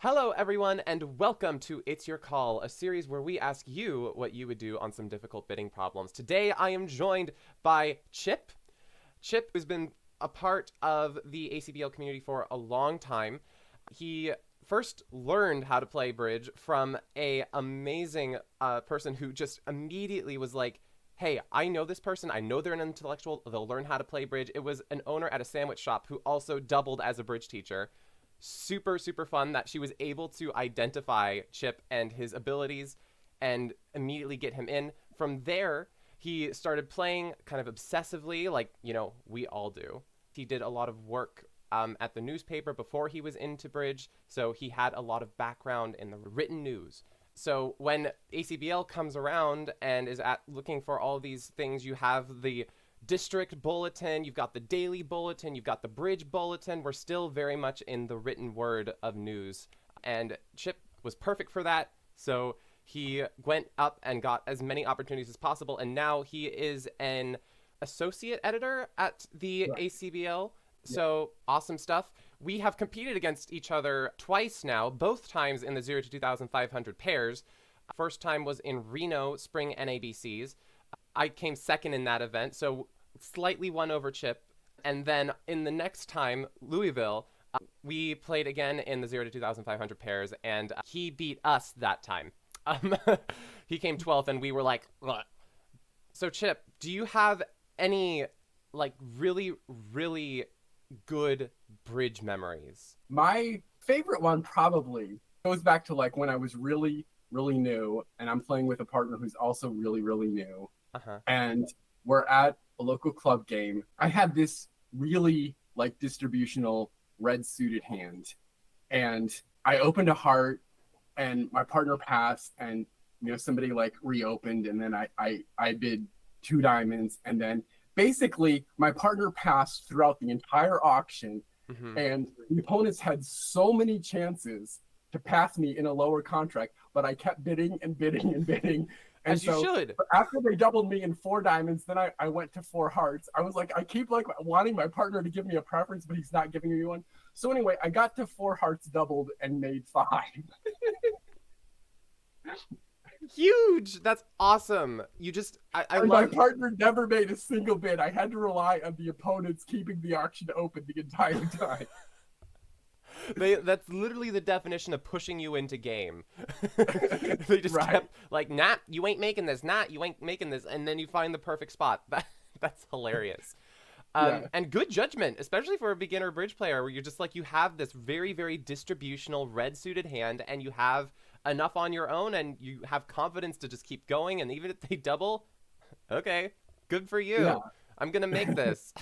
Hello, everyone, and welcome to It's Your Call, a series where we ask you what you would do on some difficult bidding problems. Today, I am joined by Chip. Chip has been a part of the ACBL community for a long time. He first learned how to play bridge from a amazing person who just immediately was like, hey, I know this person. I know they're an intellectual. They'll learn how to play bridge. It was an owner at a sandwich shop who also doubled as a bridge teacher. Super, super fun that she was able to identify Chip and his abilities and immediately get him in. From there, he started playing kind of obsessively, like, we all do. He did a lot of work at the newspaper before he was into bridge, so he had a lot of background in the written news. So when ACBL comes around and is looking for all these things, you have the district bulletin, you've got the daily bulletin, you've got the bridge bulletin. We're still very much in the written word of news, and Chip was perfect for that. So he went up and got as many opportunities as possible, and now he is an associate editor at the Right. ACBL. Yeah. So awesome stuff. We have competed against each other twice now, both times in the 0 to 2,500 pairs. First time was in Reno Spring NABCs. I came second in that event, so slightly won over Chip. And then in the next time, Louisville, we played again in the 0 to 2,500 pairs, and he beat us that time. Um, he came 12th, and we were like, ugh. So Chip, do you have any really, really good bridge memories? My favorite one probably goes back to like when I was really, really new and I'm playing with a partner who's also really, really new. Uh-huh. And we're at a local club game. I had this really like distributional red suited hand. And I opened a heart and my partner passed and somebody like reopened and then I bid two diamonds and then basically my partner passed throughout the entire auction Mm-hmm. and the opponents had so many chances to pass me in a lower contract, but I kept bidding and bidding and bidding. And As you so should. after they doubled me in four diamonds, then I went to four hearts. I was like, I keep like wanting my partner to give me a preference, but he's not giving me one. So anyway, I got to four hearts doubled and made five. Huge. That's awesome. You just, I And my love. partner never made a single bid. I had to rely on the opponents keeping the auction open the entire time. That's literally the definition of pushing you into game. They just Right. kept like, nah, you ain't making this, nah, you ain't making this, and then you find the perfect spot. That's hilarious. Yeah. And good judgment, especially for a beginner bridge player, where you're just like, you have this very, very distributional red suited hand, and you have enough on your own, and you have confidence to just keep going, and even if they double, okay, good for you. Yeah. I'm gonna make this.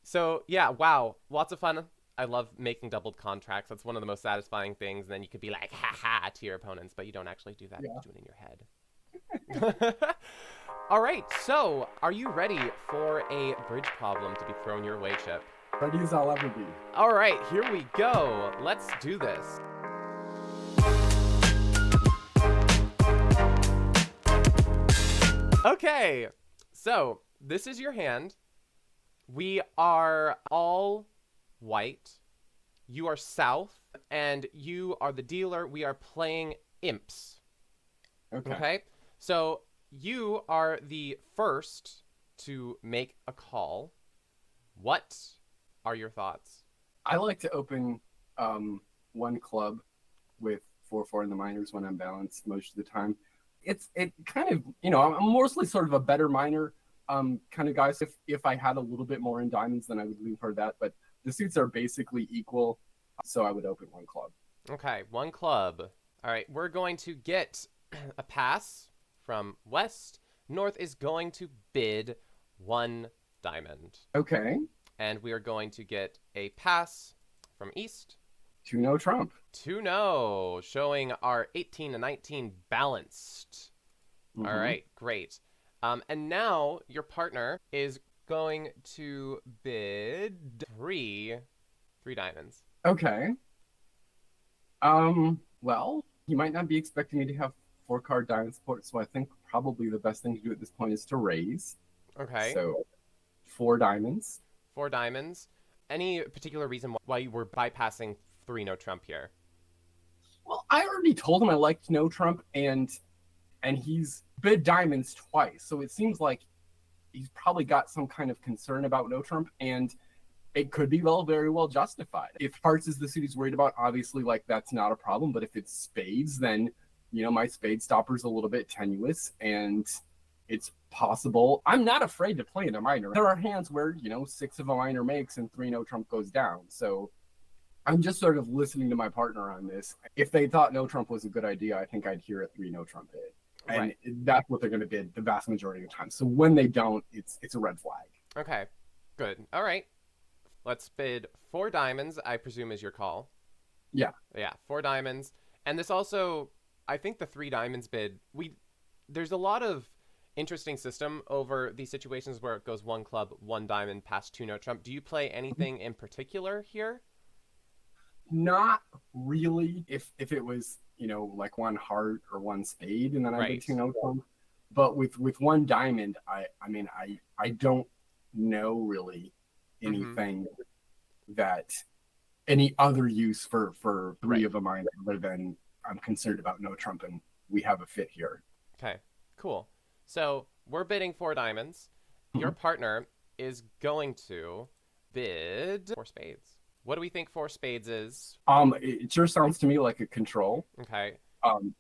So yeah, wow, lots of fun. I love making doubled contracts. That's one of the most satisfying things. And then you could be like, ha ha, to your opponents, but you don't actually do that. Yeah. You do it in your head. All right, so are you ready for a bridge problem to be thrown your way, Chip? Ready as I'll ever be. All right, here we go. Let's do this. Okay, so this is your hand. We are all white. You are south, and you are the dealer. We are playing imps. Okay? So you are the first to make a call. What are your thoughts? I like to open one club with 4-4 in the minors when I'm balanced most of the time. It kind of, I'm mostly sort of a better minor kind of guy. So if I had a little bit more in diamonds, then I would lean for that. But the suits are basically equal, so I would open one club. Okay, one club. All right, we're going to get a pass from West. North is going to bid one diamond. Okay. And we are going to get a pass from East. 2-0 Trump. 2-0, showing our 18 to 19 balanced. Mm-hmm. All right, great. And now your partner is going to bid three diamonds. Okay. Well, he might not be expecting me to have 4-card diamond support, so I think probably the best thing to do at this point is to raise. Okay. So 4 diamonds. 4 diamonds. Any particular reason why you were bypassing three no trump here? Well, I already told him I liked no trump, and he's bid diamonds twice, so it seems like he's probably got some kind of concern about no trump, and it could be very well justified. If hearts is the suit he's worried about, obviously, like, that's not a problem. But if it's spades, then, my spade stopper's a little bit tenuous, and it's possible. I'm not afraid to play in a minor. There are hands where, 6 of a minor makes and 3 no trump goes down. So I'm just sort of listening to my partner on this. If they thought no trump was a good idea, I think I'd hear a 3 no trump bid. And Right. that's what they're going to bid the vast majority of the time. So when they don't, it's a red flag. Okay, good. All right. Let's bid 4 diamonds, I presume is your call. Yeah. Yeah, 4 diamonds. And this also, I think the 3 diamonds bid, there's a lot of interesting system over these situations where it goes 1 club, 1 diamond, past 2 no trump. Do you play anything in particular here? Not really. If it was, like 1 heart or 1 spade, and then I bid 2 no trump. But with 1 diamond, I don't know really anything that any other use for 3 of a minor other than I'm concerned about no trump and we have a fit here. Okay, cool. So we're bidding 4 diamonds. Your partner is going to bid 4 spades. What do we think 4 spades is? It sure sounds to me like a control. Okay.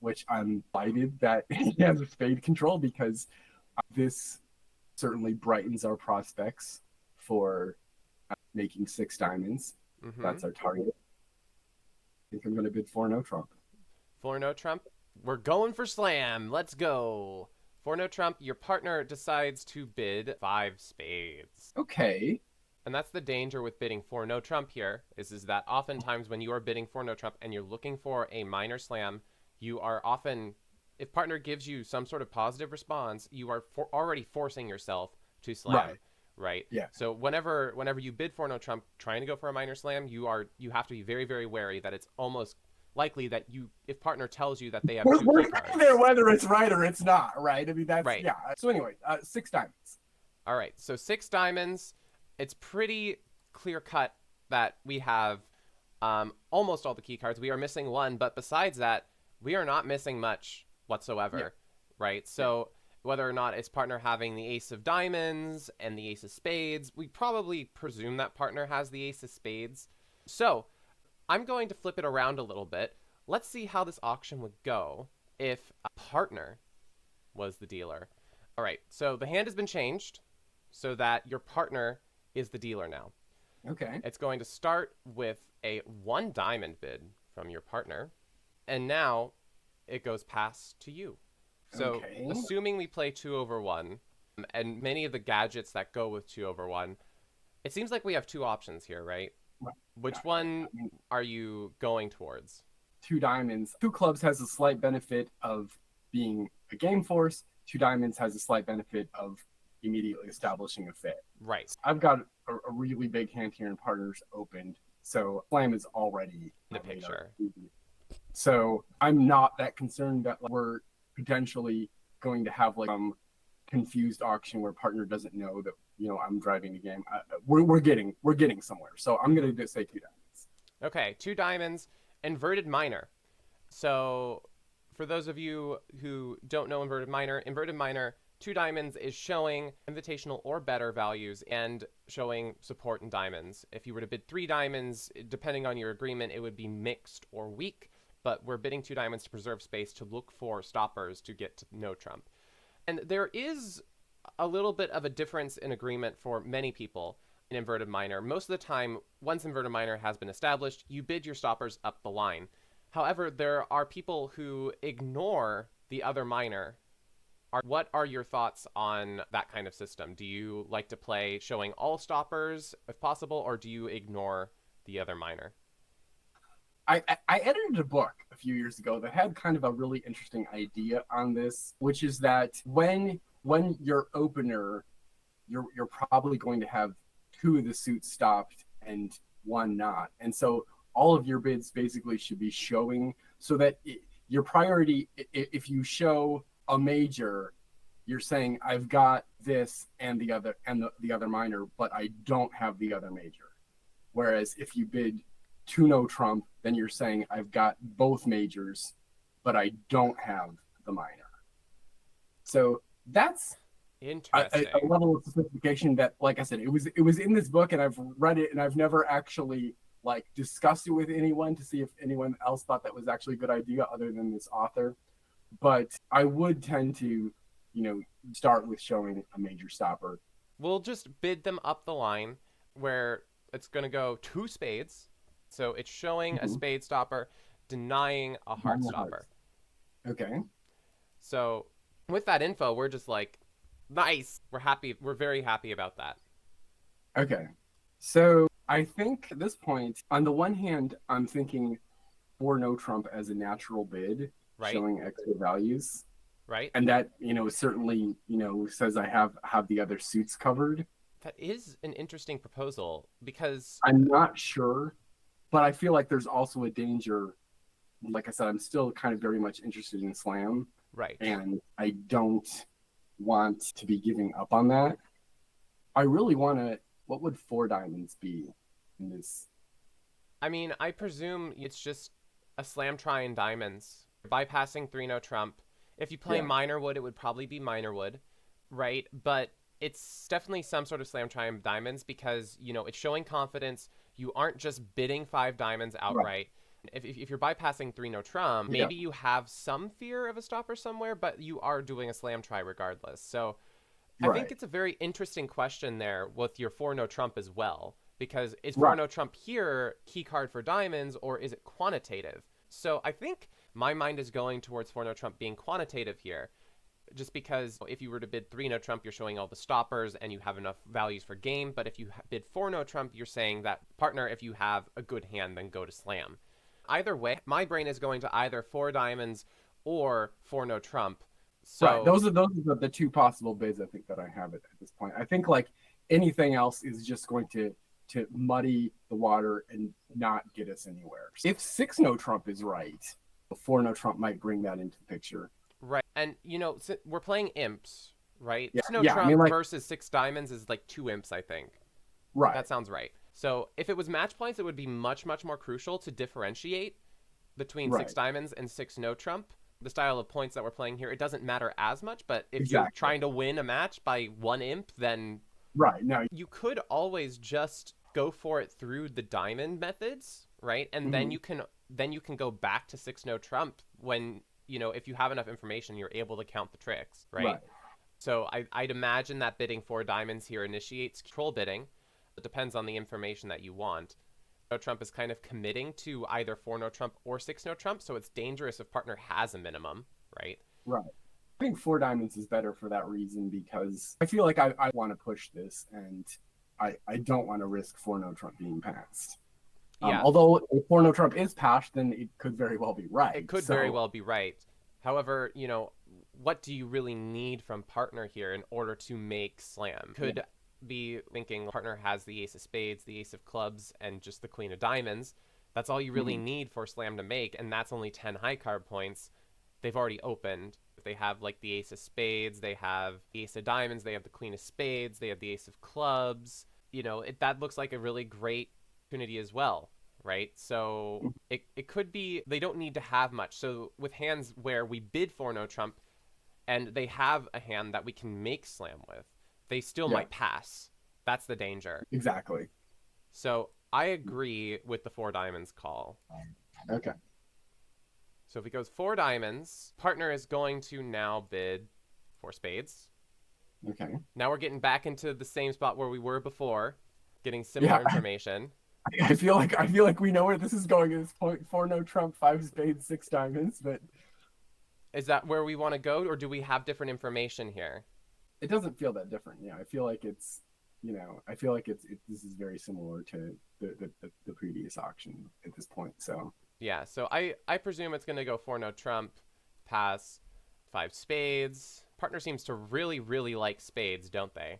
Which I'm delighted that he has a spade control, because this certainly brightens our prospects for making 6 diamonds. That's our target. I think I'm going to bid 4 no trump. 4 no trump. We're going for slam. Let's go. 4 no trump. Your partner decides to bid 5 spades. Okay. And that's the danger with bidding 4 no trump here, is that oftentimes when you are bidding 4 no trump and you're looking for a minor slam, you are often, if partner gives you some sort of positive response, you are already forcing yourself to slam. Right? Yeah. So whenever you bid 4 no trump trying to go for a minor slam, you have to be very, very wary that it's almost likely that if partner tells you that they have 2 we're key cards. there whether it's right or it's not, right? I mean, that's right. Yeah. So anyway, 6 diamonds. All right. So 6 diamonds. It's pretty clear cut that we have almost all the key cards. We are missing 1, but besides that, we are not missing much whatsoever, right? So whether or not it's partner having the ace of diamonds and the ace of spades, we probably presume that partner has the ace of spades. So I'm going to flip it around a little bit. Let's see how this auction would go if a partner was the dealer. All right, so the hand has been changed so that your partner is the dealer now. Okay. It's going to start with a 1 diamond bid from your partner, and now it goes past to you. So assuming we play 2 over 1, and many of the gadgets that go with 2 over 1, it seems like we have 2 options here, right? Which one are you going towards? 2 diamonds. 2 clubs has a slight benefit of being a game force. 2 diamonds has a slight benefit of immediately establishing a fit. Right. I've got a really big hand here and partners opened, so slam is already in the picture. So I'm not that concerned that we're potentially going to have like confused auction where partner doesn't know that I'm driving the game. We're getting somewhere. So I'm gonna just say 2 diamonds. Okay, 2 diamonds, inverted minor. So for those of you who don't know inverted minor, 2 diamonds is showing invitational or better values and showing support in diamonds. If you were to bid 3 diamonds, depending on your agreement, it would be mixed or weak, but we're bidding 2 diamonds to preserve space to look for stoppers to get to no trump. And there is a little bit of a difference in agreement for many people in inverted minor. Most of the time, once inverted minor has been established, you bid your stoppers up the line. However, there are people who ignore the other minor. What are your thoughts on that kind of system? Do you like to play showing all stoppers if possible, or do you ignore the other minor? I edited a book a few years ago that had kind of a really interesting idea on this, which is that when your opener, you're probably going to have 2 of the suits stopped and 1 not. And so all of your bids basically should be showing, so that your priority, if you show a major, you're saying I've got this and the other minor, but I don't have the other major. Whereas if you bid two no trump, then you're saying I've got both majors, but I don't have the minor. So that's a Interesting. level of sophistication that, like I said, it was in this book, and I've read it, and I've never actually like discussed it with anyone to see if anyone else thought that was actually a good idea other than this author. But I would tend to, start with showing a major stopper. We'll just bid them up the line where it's going to go two spades. So it's showing a Mm-hmm. spade stopper, denying a heart stopper. Okay. So with that info, we're just like, nice. We're happy. We're very happy about that. Okay. So I think at this point, on the one hand, I'm thinking for no trump as a natural bid, Right? showing extra values. Right? And that, certainly, says I have the other suits covered. That is an interesting proposal because, I'm not sure, but I feel like there's also a danger. Like I said, I'm still kind of very much interested in slam, right. and I don't want to be giving up on that. I really want to. What would four diamonds be in this? I mean, I presume it's just a slam try in diamonds, bypassing three no trump. If you play Yeah. minor wood, it would probably be minor wood, right? But it's definitely some sort of slam try in diamonds because, it's showing confidence. You aren't just bidding five diamonds Right. outright. If you're bypassing three no trump, Yeah. maybe you have some fear of a stopper somewhere, but you are doing a slam try regardless. So I think Right. it's a very interesting question there with your four no trump as well, because is four Right. no trump here key card for diamonds or is it quantitative? So I think my mind is going towards four no trump being quantitative here, just because if you were to bid three no trump, you're showing all the stoppers and you have enough values for game. But if you bid four no trump, you're saying that partner, if you have a good hand, then go to slam. Either way, my brain is going to either four diamonds or four no trump. So Right. Those are the two possible bids I think that I have at this point. I think like anything else is just going to muddy the water and not get us anywhere. If six no trump is right, four no trump might bring that into the picture. right, and we're playing imps, right? Yeah. No Yeah. I trump mean, like, versus six diamonds is like two imps, I think. right. That sounds right. So if it was match points, it would be much, much more crucial to differentiate between six Right. diamonds and six no trump. The style of points that we're playing here, it doesn't matter as much, but if you're Exactly. trying to win a match by one imp, then Right. No. you could always just go for it through the diamond methods, right? And Mhm. then you can go back to six no trump when, if you have enough information, you're able to count the tricks, right? Right. So I'd imagine that bidding four diamonds here initiates control bidding. It depends on the information that you want. No trump is kind of committing to either four no trump or six no trump, so it's dangerous if partner has a minimum, right? Right. I think four diamonds is better for that reason because I feel like I want to push this, and I don't want to risk four no trump being passed. Yeah, Although if four no trump is passed, then it could very well be right. it could very well be right. However, what do you really need from partner here in order to make slam? Could be thinking partner has the ace of spades, the ace of clubs, and just the queen of diamonds. That's all you really need for slam to make, and that's only 10 high card points. They've already opened. If they have like the ace of spades, they have the ace of diamonds, they have the queen of spades, they have the ace of clubs. That looks like a really great opportunity as well, right? So it could be they don't need to have much. So with hands where we bid for no trump and they have a hand that we can make slam with, they still Yeah. might pass. That's the danger. Exactly. So I agree with the four diamonds call. Okay. So if he goes four diamonds, partner is going to now bid four spades. Okay. Now we're getting back into the same spot where we were before, getting similar information. I feel like we know where this is going at this point. Four no trump, five spades, six diamonds, but Is that where we want to go, or do we have different information here? it doesn't feel that different. Yeah, I feel like it's this is very similar to the previous auction at this point. So Yeah, so I presume it's going to go four no trump, pass, five spades. Partner seems to really, really like spades, don't they?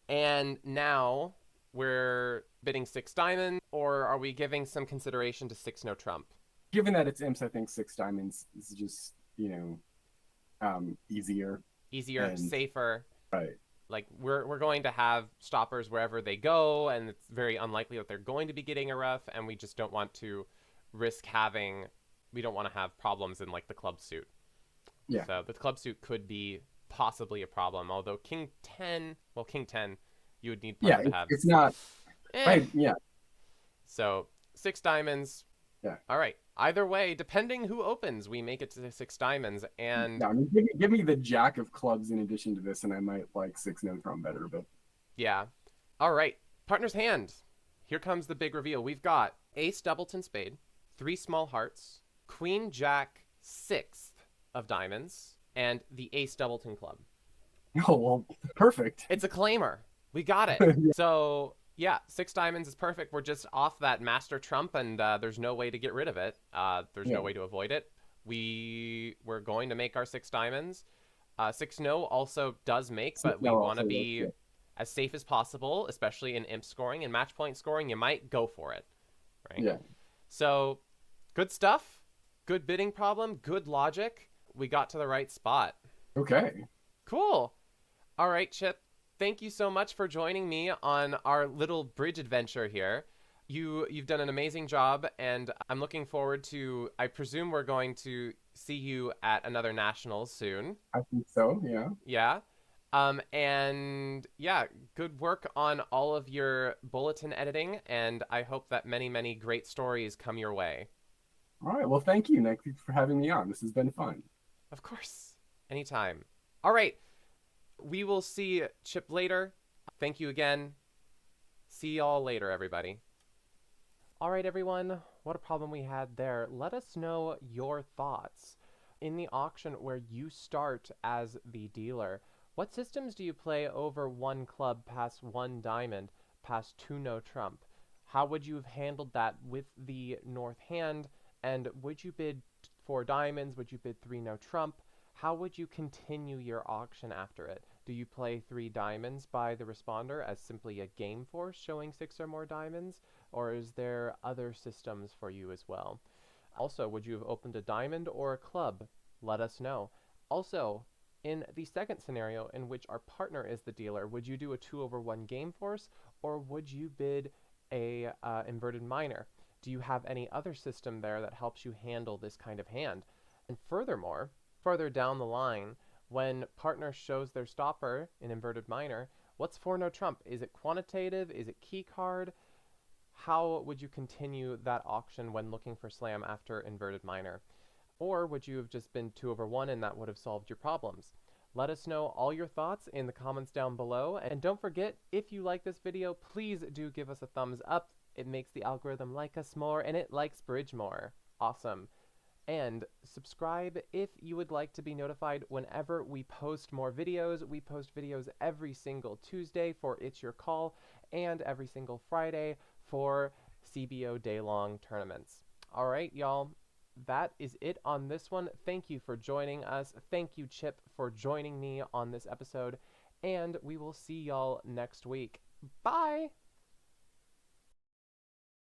And now we're bidding six diamond, or are we giving some consideration to six no trump? given that it's imps, I think six diamonds is just easier. Easier, And- safer. Right. Like we're going to have stoppers wherever they go, and it's very unlikely that they're going to be getting a rough, and we just don't want to risk having. We don't want to have problems in like the club suit. Yeah. So the club suit could be possibly a problem. Although King 10, you would need Yeah, partner to have. it's not. Eh. Right. Yeah. So 6 diamonds. Yeah. All right. Either way, depending who opens, we make it to 6 diamonds. And Yeah, I mean, give me the jack of clubs in addition to this, and I might like 6 no trump better. But yeah. All right. Partner's hand. Here comes the big reveal. We've got ace doubleton spade, 3 small hearts, queen jack 6th of diamonds, and the ace doubleton club. oh well, perfect. It's a claimer. We got it. So yeah, 6 diamonds is perfect. We're just off that master trump, and there's no way to get rid of it. There's no way to avoid it. We're going to make our 6 diamonds. 6 no also does make, but we want to be as safe as possible, especially in imp scoring and match point scoring. You might go for it, right? Yeah. So good stuff. Good bidding problem. Good logic. We got to the right spot. Okay. Cool. All right, Chip. Thank you so much for joining me on our little bridge adventure here. You've done an amazing job, and I'm looking forward to, I presume we're going to see you at another nationals soon. I think so. Yeah. Yeah. And yeah, good work on all of your bulletin editing, and I hope that many, many great stories come your way. All right. Well, thank you, Nick, for having me on. This has been fun. Of course. Anytime. All right. We will see Chip later. Thank you again. See y'all later, everybody. All right, everyone. What a problem we had there. Let us know your thoughts. In the auction where you start as the dealer, what systems do you play over 1 club past 1 diamond, past 2 no trump? How would you have handled that with the north hand? And would you bid 4 diamonds? Would you bid 3 no trump? How would you continue your auction after it? Do you play 3 diamonds by the responder as simply a game force showing 6 or more diamonds? Or is there other systems for you as well? Also, would you have opened a diamond or a club? Let us know. Also, in the second scenario in which our partner is the dealer, would you do a 2/1 game force, or would you bid a inverted minor? Do you have any other system there that helps you handle this kind of hand? And furthermore, further down the line, when partner shows their stopper in inverted minor, what's 4 no trump? Is it quantitative? Is it key card? How would you continue that auction when looking for slam after inverted minor? Or would you have just been 2/1 and that would have solved your problems? Let us know all your thoughts in the comments down below. And don't forget, if you like this video, please do give us a thumbs up. It makes the algorithm like us more, and it likes Bridge more. Awesome. And subscribe if you would like to be notified whenever we post more videos. We post videos every single Tuesday for It's Your Call, and every single Friday for CBO day-long tournaments. All right, y'all. That is it on this one. Thank you for joining us. Thank you, Chip, for joining me on this episode. And we will see y'all next week. Bye!